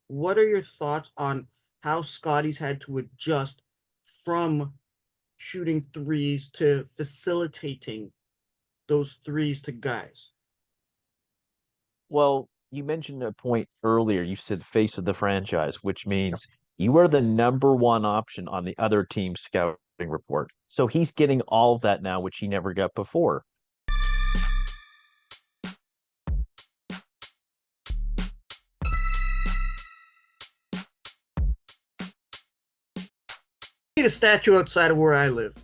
what are your thoughts on how Scotty's had to adjust from shooting threes to facilitating those threes to guys? Well, you mentioned a point earlier. You said face of the franchise, which means you are the number one option on the other team's scouting report. So he's getting all of that now, which he never got before. Need a statue outside of where I live.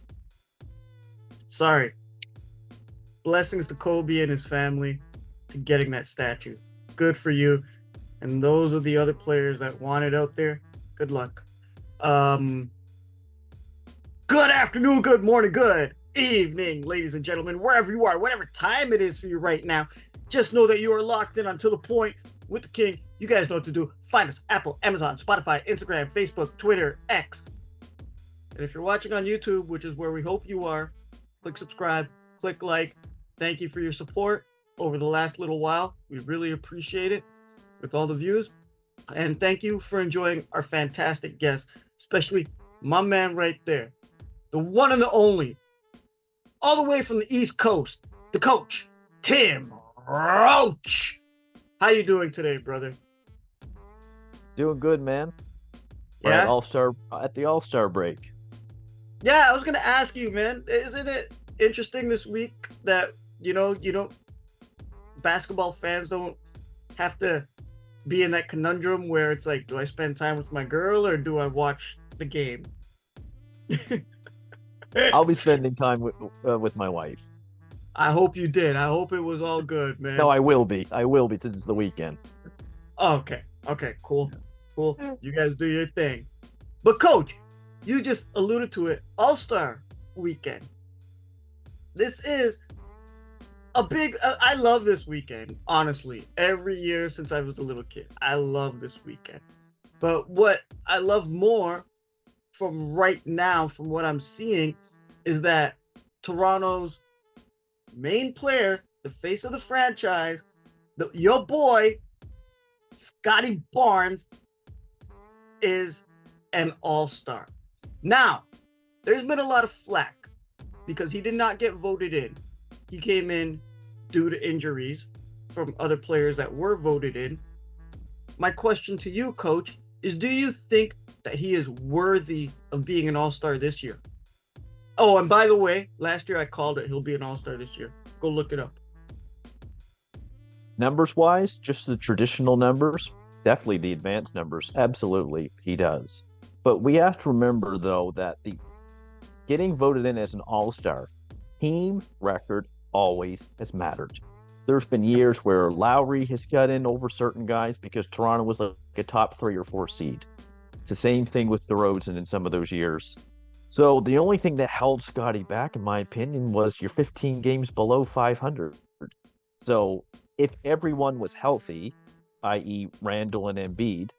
Sorry. Blessings to Kobe and his family to getting that statue. Good for you. And those are the other players that want it out there. Good luck. Um, Good afternoon, good morning, good evening, ladies and gentlemen, wherever you are, whatever time it is for you right now. Just know that you are locked in until the point with the king. You guys know what to do. Find us Apple, Amazon, Spotify, Instagram, Facebook, Twitter, X. And if you're watching on YouTube, which is where we hope you are, click subscribe, click like. Thank you for your support over the last little while. We really appreciate it with all the views. And thank you for enjoying our fantastic guests, especially my man right there, the one and the only, all the way from the East Coast, the coach, Tim Roach. How you doing today, brother? Doing good, man. We're at Yeah? the All-Star break. Yeah, I was gonna ask you, man. Isn't it interesting this week that you don't basketball fans don't have to be in that conundrum where it's like, do I spend time with my girl or do I watch the game? I'll be spending time with my wife. I hope you did. I hope it was all good, No, man. I will be. I will be since it's the weekend. Okay. Okay, cool. Cool. You guys do your thing. But coach, you just alluded to it. All-Star weekend. This is a big I love this weekend, honestly. Every year since I was a little kid. I love this weekend. But what I love more from right now, from what I'm seeing, is that Toronto's main player, the face of the franchise, your boy, Scottie Barnes, is an all-star. Now, there's been a lot of flack because he did not get voted in. He came in due to injuries from other players that were voted in. My question to you, coach, is do you think that he is worthy of being an all-star this year? Oh, and by the way, last year I called it. He'll be an all-star this year. Go look it up. Numbers wise, just the traditional numbers, definitely the advanced numbers. Absolutely, he does. But we have to remember though that the getting voted in as an all-star team record always has mattered. There's been years where Lowry has got in over certain guys because Toronto was like a top 3 or 4 seed. It's the same thing with DeRozan in some of those years. So the only thing that held Scotty back, in my opinion, was you're 15 games below 500. So if everyone was healthy, i.e., Randall and Embiid,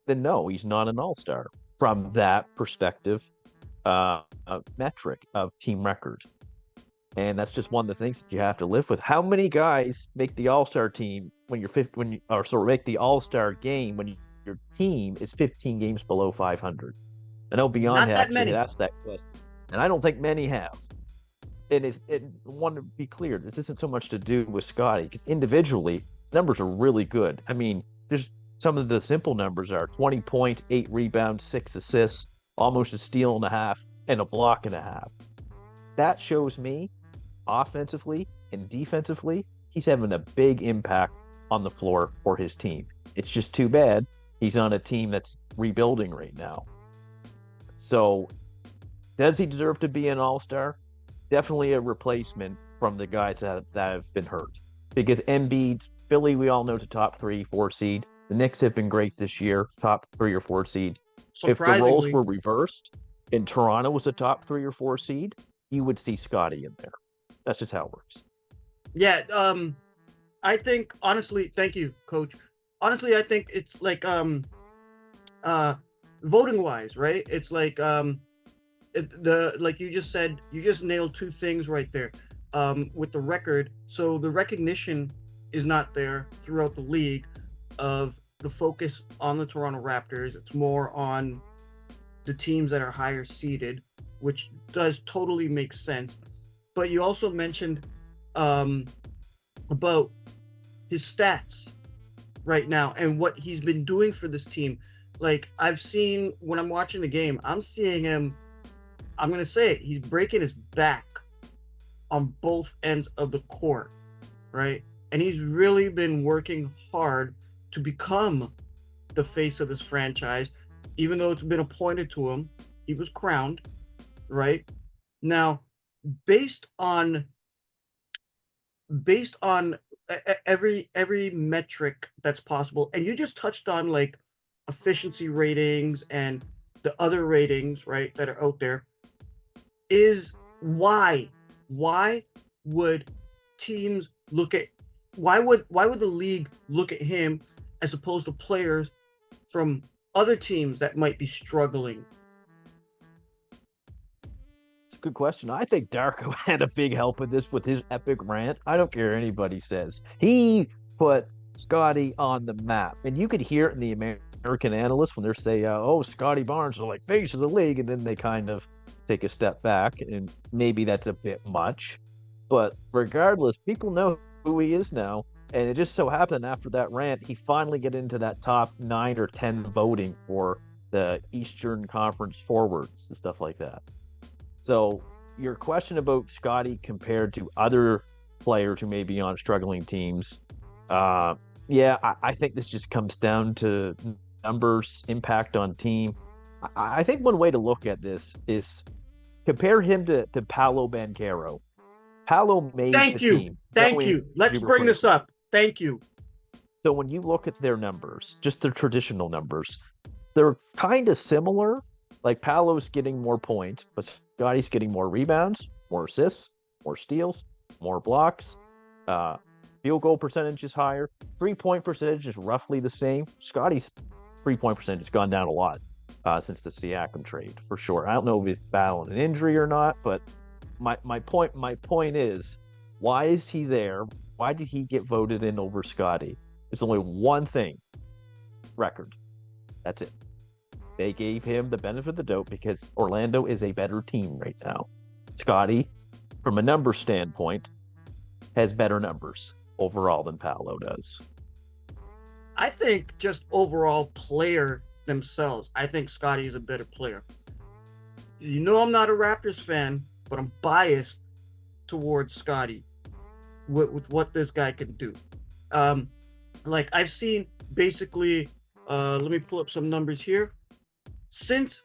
then no, he's not an all-star from that perspective metric of team record. And that's just one of the things that you have to live with. How many guys make the All-Star team when you're 50, when you or sort of make the All-Star game when your team is 15 games below 500? I know Beyond Not had that actually many. asked that question, and I don't think many have. I want to be clear, this isn't so much to do with Scotty because individually his numbers are really good. I mean, there's some of the simple numbers are 20 points, 8 rebounds, 6 assists, almost a steal and a half, and a block and a half. That shows me offensively and defensively, he's having a big impact on the floor for his team. It's just too bad he's on a team that's rebuilding right now. So, does he deserve to be an all-star? Definitely a replacement from the guys that have been hurt. Because Embiid, Philly, we all know, is a top 3, 4 seed. The Knicks have been great this year, top 3 or 4 seed. If the roles Surprisingly. were reversed and Toronto was a top 3 or 4 seed, you would see Scotty in there. That's just how it works. Yeah, I think honestly, thank you, coach. Honestly, I think it's like uh voting wise, right? It's like the like you just said, you just nailed two things right there. With the record, so the recognition is not there throughout the league of the focus on the Toronto Raptors. It's more on the teams that are higher seeded, which does totally make sense. But you also mentioned about his stats right now and what he's been doing for this team. Like, I've seen when I'm watching the game, I'm seeing him. I'm going to say it, he's breaking his back on both ends of the court, right? And he's really been working hard to become the face of this franchise, even though it's been appointed to him. He was crowned, right? Now, based on every metric that's possible, and you just touched on like efficiency ratings and the other ratings, right, that are out there, is why would teams look at why would the league look at him as opposed to players from other teams that might be struggling? It's a good question. I think Darko had a big help with this with his epic rant. I don't care what anybody says. He put Scottie on the map, and you could hear it in the American analysts when they're saying, "Oh, Scottie Barnes are like face of the league," and then they kind of take a step back, and maybe that's a bit much. But regardless, people know who he is now. And it just so happened after that rant, he finally get into that top 9 or 10 voting for the Eastern Conference forwards and stuff like that. So your question about Scottie compared to other players who may be on struggling teams, yeah, I think this just comes down to numbers, impact on team. I think one way to look at this is compare him to Paolo Banchero. Paolo made the team. Thank you. Let's bring this up. Thank you. So when you look at their numbers, just their traditional numbers, they're kind of similar. Like Paolo's getting more points, but Scottie's getting more rebounds, more assists, more steals, more blocks. Field goal percentage is higher. 3-point percentage is roughly the same. Scottie's 3-point percentage has gone down a lot since the Siakam trade, for sure. I don't know if he's battling an injury or not, but my point is, why is he there? Why did he get voted in over Scottie? It's only one thing: record. That's it. They gave him the benefit of the doubt because Orlando is a better team right now. Scottie, from a number standpoint, has better numbers overall than Paolo does. I think just overall player themselves, I think Scottie is a better player. You know, I'm not a Raptors fan, but I'm biased towards Scottie with what this guy can do. Like, I've seen basically, let me pull up some numbers here. Since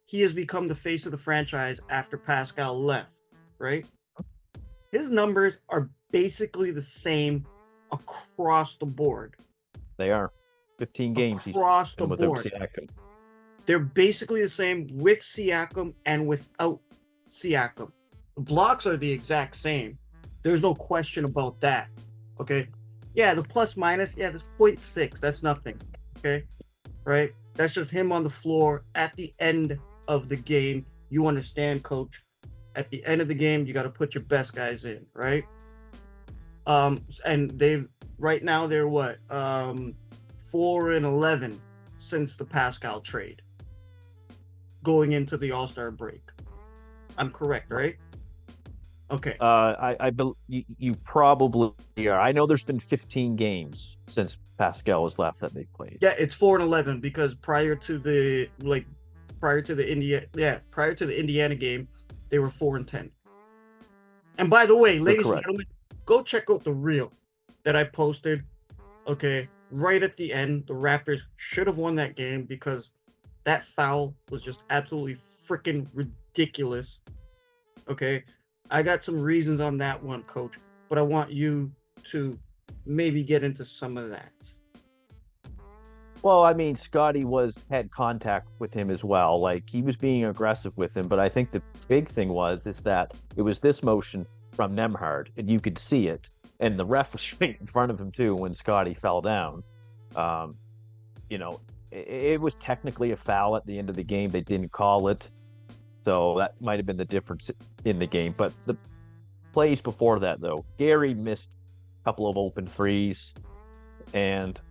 he has become the face of the franchise after Pascal left, right? His numbers are basically the same across the board. They are 15 games across the board. Siakam. They're basically the same with Siakam and without Siakam. The blocks are the exact same. There's no question about that. Okay. Yeah, the plus minus, yeah, that's 0.6. That's nothing. Okay. Right? That's just him on the floor at the end of the game. You understand, coach. At the end of the game, you got to put your best guys in, right? And they've right now they're what? 4-11 since the Pascal trade. Going into the All-Star break. I'm correct, right? Okay. I believe you probably are. I know there's been 15 games since Pascal was left that they played. Yeah, it's 4-11 because prior to the Indiana game, they were 4-10. And by the way, ladies and gentlemen, go check out the reel that I posted. Okay, right at the end, the Raptors should have won that game because that foul was just absolutely freaking ridiculous. Okay, I got some reasons on that one, coach, but I want you to maybe get into some of that. Well, I mean, Scottie had contact with him as well. Like, he was being aggressive with him, but I think the big thing is that it was this motion from Nembhard, and you could see it, and the ref was right in front of him too when Scottie fell down. It was technically a foul at the end of the game. They didn't call it, so that might have been the difference in the game. But the plays before that, though, Gary missed a couple of open threes, and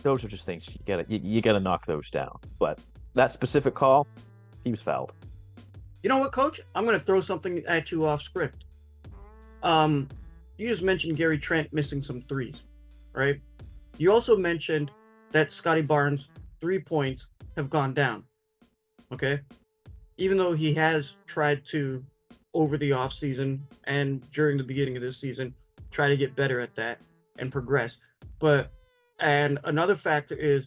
those are just things you gotta knock those down. But that specific call, he was fouled. You know what, Coach? I'm going to throw something at you off script. You just mentioned Gary Trent missing some threes, right? You also mentioned that Scottie Barnes' 3 points have gone down. Okay, even though he has tried to, over the offseason and during the beginning of this season, try to get better at that and progress. And another factor is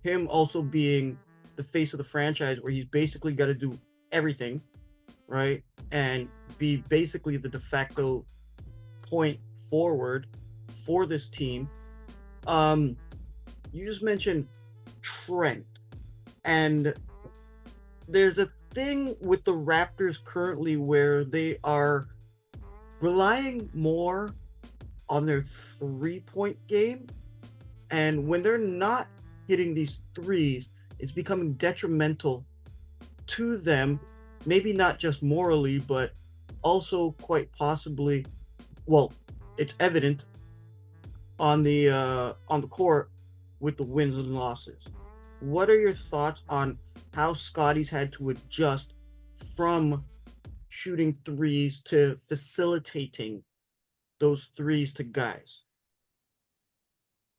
him also being the face of the franchise, where he's basically got to do everything, right? And be basically the de facto point forward for this team. You just mentioned Trent, and there's a thing with the Raptors currently where they are relying more on their 3-point game, and when they're not hitting these threes, it's becoming detrimental to them, maybe not just morally, but also quite possibly, well, it's evident on the court with the wins and losses. What are your thoughts on how Scotty's had to adjust from shooting threes to facilitating those threes to guys?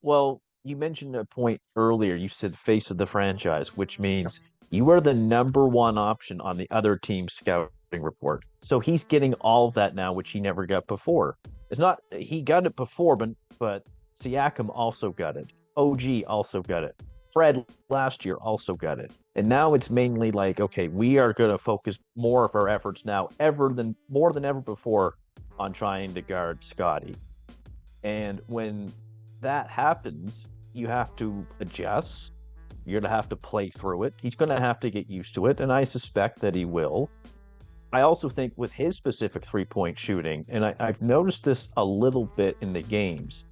Well, you mentioned a point earlier. You said face of the franchise, which means you are the number one option on the other team's scouting report. So he's getting all of that now, which he never got before. It's not he got it before, but Siakam also got it. OG also got it. Fred last year also got it. And now it's mainly like, okay, we are going to focus more of our efforts now, more than ever before, on trying to guard Scotty. And when that happens, you have to adjust. You're going to have to play through it. He's going to have to get used to it, and I suspect that he will. I also think with his specific 3-point shooting, and I've noticed this a little bit in the games,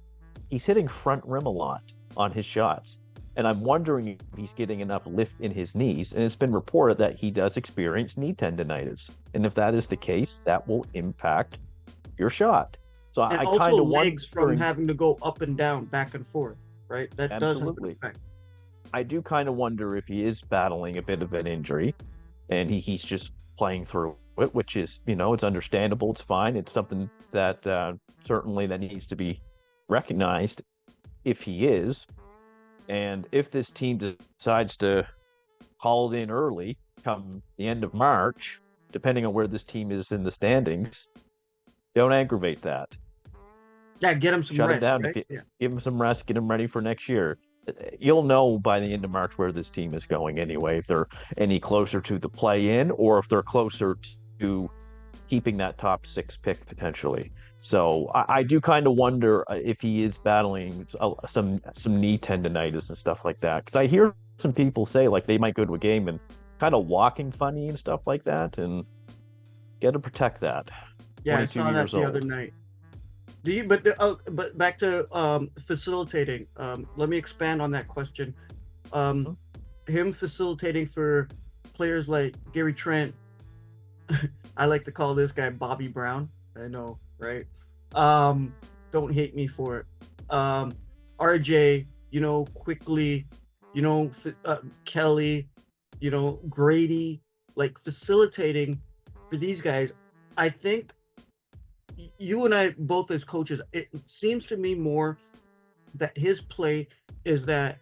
he's hitting front rim a lot on his shots. And I'm wondering if he's getting enough lift in his knees. And it's been reported that he does experience knee tendonitis. And if that is the case, that will impact your shot. So and I also kind of legs from having to go up and down, back and forth, right? That absolutely. does have an effect. I do kind of wonder if he is battling a bit of an injury and he's just playing through it, which is, it's understandable. It's fine. It's something that certainly that needs to be recognized if he is. And if this team decides to call it in early, come the end of March, depending on where this team is in the standings, don't aggravate that. Yeah, get him some Shut rest. Him down. Right? Give him some rest. Get him ready for next year. You'll know by the end of March where this team is going anyway, if they're any closer to the play-in or if they're closer to keeping that top 6 pick potentially. So I do kind of wonder if he is battling some knee tendonitis and stuff like that. Because I hear some people say like they might go to a game and kind of walking funny and stuff like that, and got to protect that. Yeah, I saw that the other night. But back to facilitating. Let me expand on that question. Him facilitating for players like Gary Trent. I like to call this guy Bobby Brown. I know, right? Don't hate me for it. RJ, quickly, Kelly, Grady, like facilitating for these guys. I think you and I both as coaches, it seems to me more that his play is that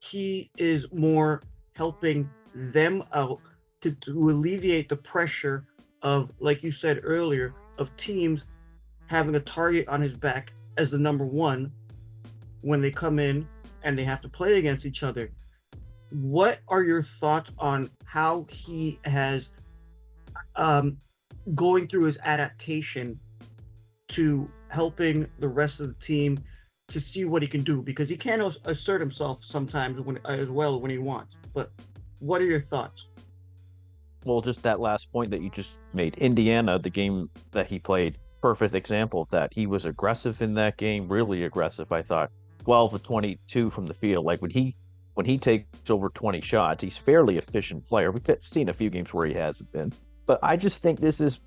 he is more helping them out to alleviate the pressure of, like you said earlier, of teams having a target on his back as the number one when they come in and they have to play against each other. What are your thoughts on how he has going through his adaptation to helping the rest of the team to see what he can do? Because he can assert himself sometimes when he wants. But what are your thoughts? Well, just that last point that you just made. Indiana, the game that he played, perfect example of that. He was aggressive in that game, really aggressive, I thought. 12 of 22 from the field. Like when he takes over 20 shots, he's a fairly efficient player. We've seen a few games where he hasn't been. But I just think this is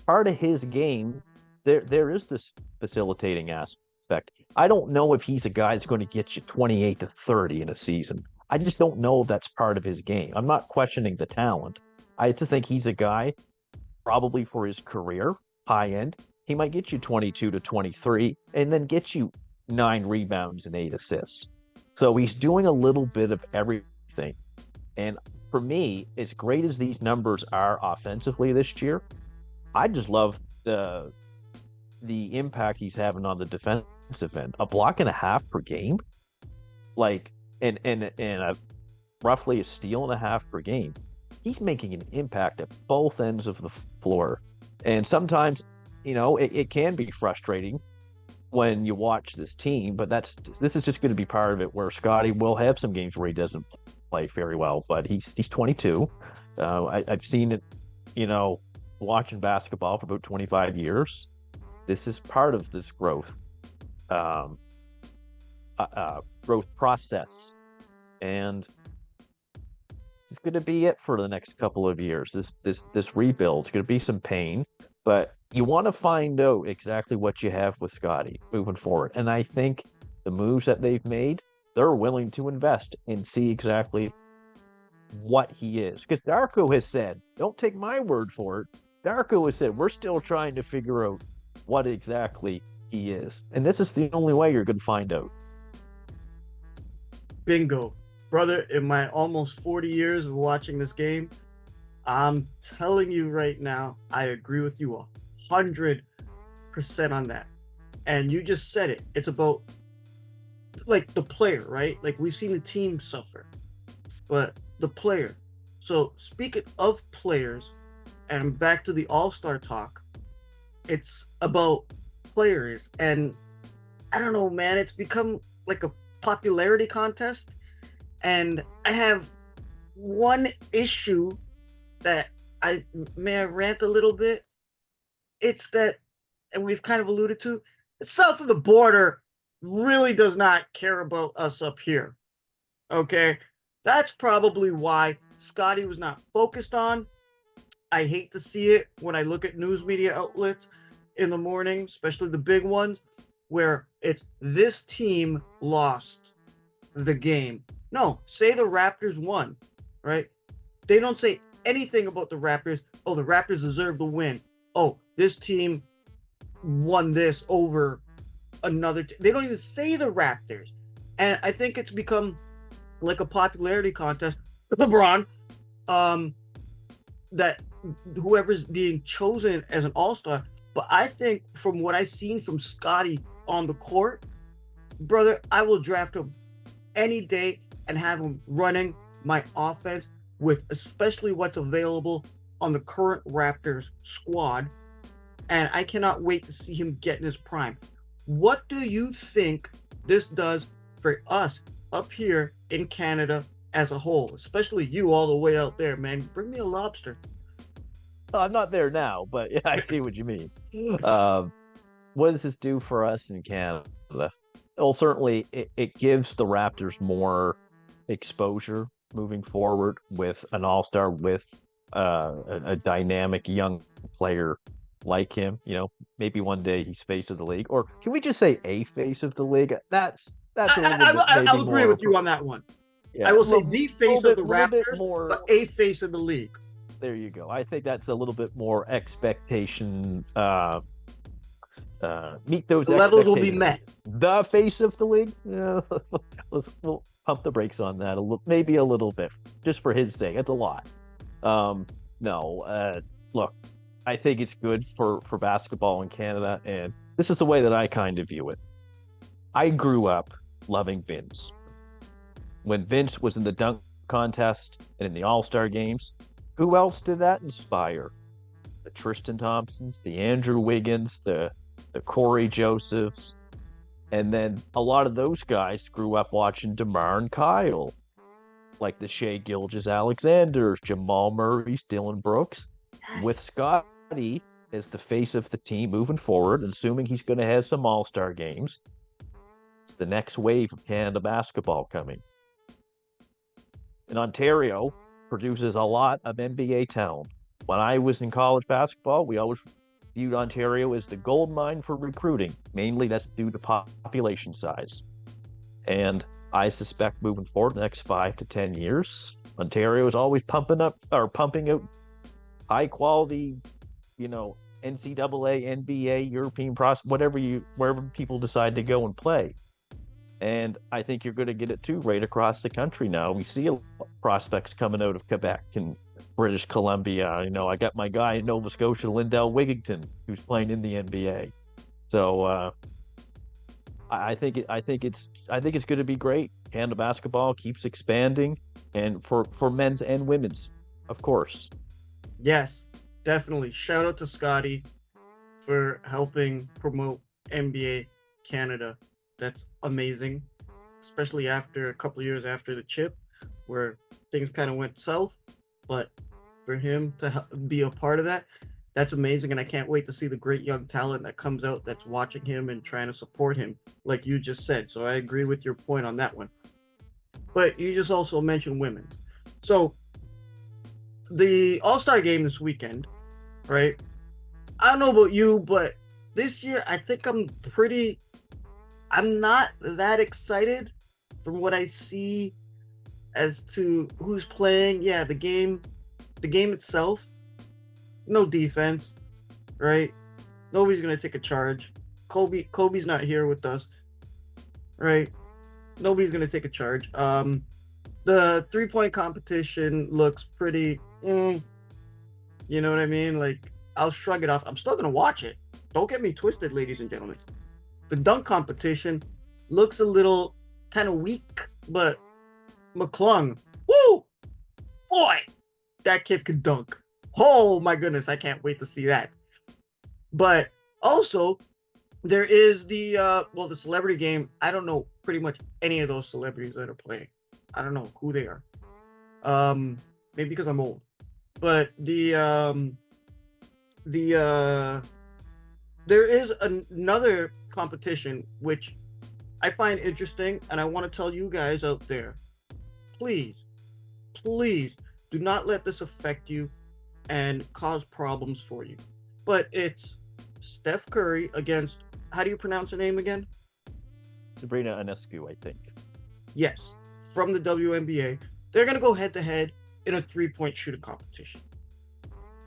part of his game. There is this facilitating aspect. I don't know if he's a guy that's going to get you 28 to 30 in a season. I just don't know if that's part of his game. I'm not questioning the talent. I just think he's a guy, probably for his career, high end. He might get you 22 to 23 and then get you 9 rebounds and 8 assists. So he's doing a little bit of everything. And for me, as great as these numbers are offensively this year, I just love the impact he's having on the defensive end. A block and a half per game, like and a roughly a steal and a half per game. He's making an impact at both ends of the floor. And sometimes, it can be frustrating when you watch this team, but this is just going to be part of it where Scotty will have some games where he doesn't play very well, but he's 22. I've seen it, watching basketball for about 25 years. This is part of this um, growth process, and it's going to be it for the next couple of years. This rebuild is going to be some pain, but you want to find out exactly what you have with Scotty moving forward. And I think the moves that they've made, they're willing to invest and see exactly what he is. Because Darko has said, don't take my word for it. Darko has said, we're still trying to figure out what exactly he is. And this is the only way you're going to find out. Bingo. Brother, in my almost 40 years of watching this game, I'm telling you right now, I agree with you 100% on that. And you just said it. It's about, like, the player, right? Like, we've seen the team suffer, but the player. So, speaking of players, and back to the All-Star talk, it's about players. And I don't know, man, it's become like a popularity contest. And I have one issue that may I rant a little bit. It's that, and we've kind of alluded to, south of the border really does not care about us up here. Okay? That's probably why Scotty was not focused on. I hate to see it when I look at news media outlets in the morning, especially the big ones, where it's this team lost the game. No, say the Raptors won, right? They don't say anything about the Raptors. Oh, the Raptors deserve the win. Oh, this team won this over another. They don't even say the Raptors. And I think it's become like a popularity contest. LeBron, that whoever's being chosen as an all-star. But I think from what I've seen from Scotty on the court, brother, I will draft him any day and have him running my offense with especially what's available on the current Raptors squad. And I cannot wait to see him get in his prime. What do you think this does for us up here in Canada as a whole, especially you all the way out there, man? Bring me a lobster. I'm not there now, but yeah, I see what you mean. What does this do for us in Canada? Well, certainly it gives the Raptors more exposure moving forward with an all-star, with a dynamic young player like him. Maybe one day he's face of the league, or can we just say a face of the league? That's a little bit maybe I'll agree more with you on that one. Yeah, I will say the face of the Raptors, more, but a face of the league. There you go. I think that's a little bit more expectation. Meet those the levels will be met. The face of the league. Yeah, we'll pump the brakes on that maybe a little bit, just for his sake. That's a lot. No. Look, I think it's good for basketball in Canada, and this is the way that I kind of view it. I grew up loving Vince. When Vince was in the dunk contest and in the All-Star games, who else did that inspire? The Tristan Thompsons, the Andrew Wiggins, the Corey Josephs, and then a lot of those guys grew up watching DeMar and Kyle, like the Shea Gilgeous-Alexanders, Jamal Murray's, Dylan Brooks, Yes. with Scotty as the face of the team moving forward, assuming he's going to have some All-Star games. It's the next wave of Canada basketball coming. And Ontario produces a lot of NBA talent. When I was in college basketball, we always viewed Ontario as the gold mine for recruiting. Mainly that's due to population size. And I suspect moving forward the next 5 to 10 years, Ontario is always pumping out high quality, NCAA, NBA, European wherever people decide to go and play. And I think you're going to get it too right across the country now. We see prospects coming out of Quebec and British Columbia. I got my guy in Nova Scotia, Lindell Wigington, who's playing in the NBA. So I think it's going to be great. Canada basketball keeps expanding, and for men's and women's, of course. Yes, definitely. Shout out to Scottie for helping promote NBA Canada. That's amazing, especially after a couple years after the chip, where things kind of went south. But for him to be a part of that, that's amazing, and I can't wait to see the great young talent that comes out that's watching him and trying to support him, like you just said. So I agree with your point on that one. But you just also mentioned women's. So the All-Star game this weekend, right? I don't know about you, but this year I think I'm not that excited from what I see as to who's playing. Yeah, the game itself, no defense, right? Nobody's gonna take a charge. Kobe's not here with us, right? Nobody's gonna take a charge. The 3-point competition looks pretty. You know what I mean? Like, I'll shrug it off. I'm still gonna watch it. Don't get me twisted, ladies and gentlemen. The dunk competition looks a little kind of weak, but McClung, woo, boy, that kid could dunk. Oh my goodness, I can't wait to see that. But also, there is the celebrity game. I don't know pretty much any of those celebrities that are playing. I don't know who they are. Maybe because I'm old. But the there is another competition which I find interesting, and I want to tell you guys out there, please, please do not let this affect you and cause problems for you. But it's Steph Curry against, how do you pronounce the name again? Sabrina Ionescu, I think. Yes, from the WNBA. They're going to go head to head in a 3-point shooting competition.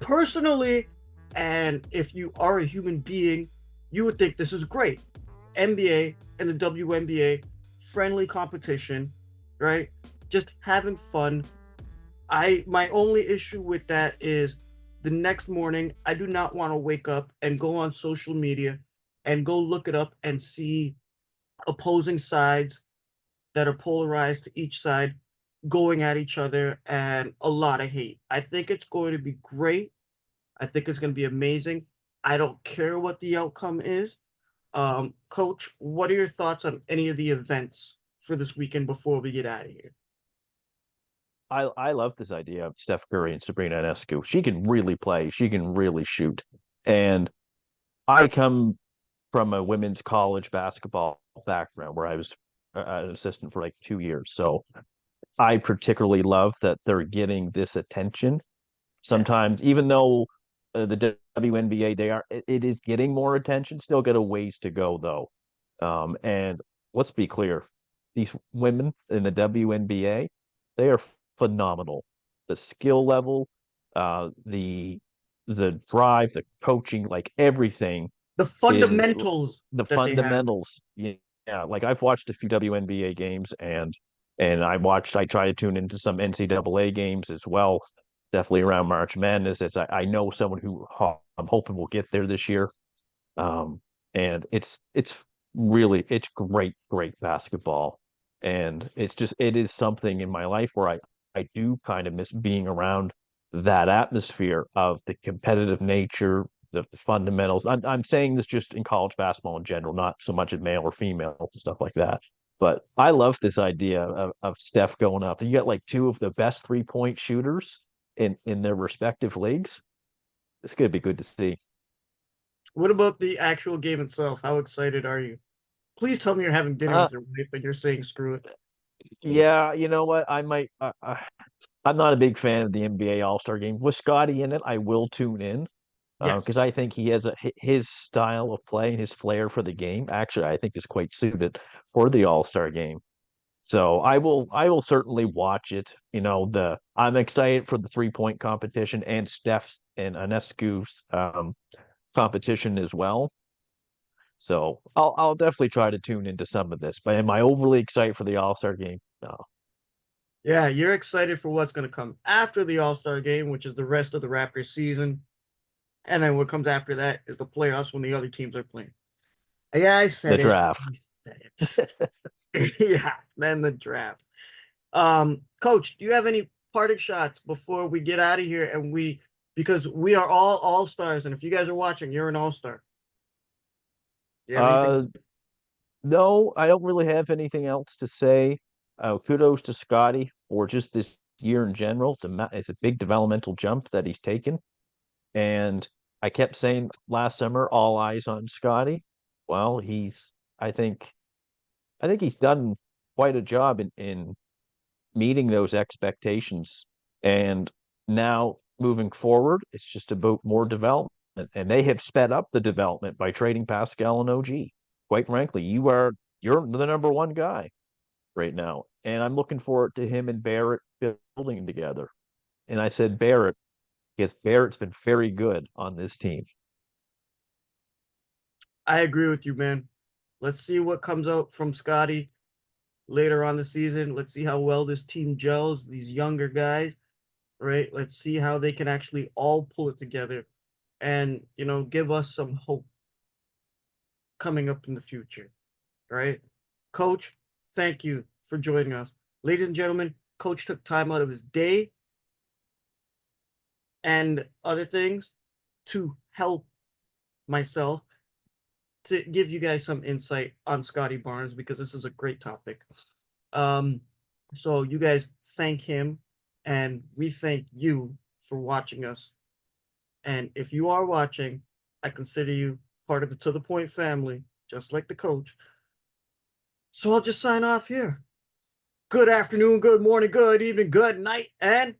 Personally, and if you are a human being, you would think this is great. NBA and the WNBA, friendly competition, right? Just having fun. My only issue with that is the next morning, I do not want to wake up and go on social media and go look it up and see opposing sides that are polarized to each side going at each other and a lot of hate. I think it's going to be great. I think it's going to be amazing. I don't care what the outcome is. Coach, what are your thoughts on any of the events for this weekend before we get out of here? I love this idea of Steph Curry and Sabrina Ionescu. She can really play. She can really shoot. And I come from a women's college basketball background where I was an assistant for like 2 years. So I particularly love that they're getting this attention. Yes. Sometimes, even though the WNBA it is getting more attention, still got a ways to go though. And let's be clear, these women in the WNBA, they are phenomenal. The skill level, the drive, the coaching, like everything The is fundamentals the that they have. fundamentals. Yeah, like I've watched a few WNBA games and I try to tune into some NCAA games as well. Definitely around March Madness, as I know someone who I'm hoping will get there this year. Um, and it's great basketball, and it is something in my life where I do kind of miss being around that atmosphere of the competitive nature, the fundamentals. I'm saying this just in college basketball in general, not so much at male or female and stuff like that. But I love this idea of Steph going up. You got like two of the best 3-point shooters in their respective leagues. It's gonna be good to see. What about the actual game itself? How excited are you? Please tell me you're having dinner Uh, with your wife and you're saying screw it. yeah, you know what? I might. I'm not a big fan of the NBA All-Star game. With Scottie in it, I will tune in. Yes. because I think he has his style of play and his flair for the game. Actually, I think is quite suited for the All-Star game. So I will certainly watch it. I'm excited for the 3-point competition and Steph's and Anescu's competition as well. So I'll definitely try to tune into some of this. But am I overly excited for the All-Star game? No. Yeah, you're excited for what's going to come after the All-Star game, which is the rest of the Raptors season. And then what comes after that is the playoffs when the other teams are playing. Yeah, I The said it. draft. I said it. Yeah, then the draft. Coach, do you have any parting shots before we get out of here? Because we are all all-stars, and if you guys are watching, you're an all-star. You have anything? Uh, no, I don't really have anything else to say. Kudos to Scotty for just this year in general. It's a big developmental jump that he's taken. And I kept saying last summer, all eyes on Scotty. Well, I think, I think he's done quite a job in meeting those expectations. And now moving forward, it's just about more development. And they have sped up the development by trading Pascal and OG. Quite frankly, you're the number one guy right now. And I'm looking forward to him and Barrett building together. And I said Barrett, because Barrett's been very good on this team. I agree with you, man. Let's see what comes out from Scotty later on the season. Let's see how well this team gels, these younger guys, right? Let's see how they can actually all pull it together and, give us some hope coming up in the future, right? Coach, thank you for joining us. Ladies and gentlemen, Coach took time out of his day and other things to help myself to give you guys some insight on Scottie Barnes because this is a great topic. Um, so you guys thank him, and we thank you for watching us. And if you are watching, I consider you part of the To The Point family, just like the coach. So I'll just sign off here. Good afternoon, good morning, good evening, good night, and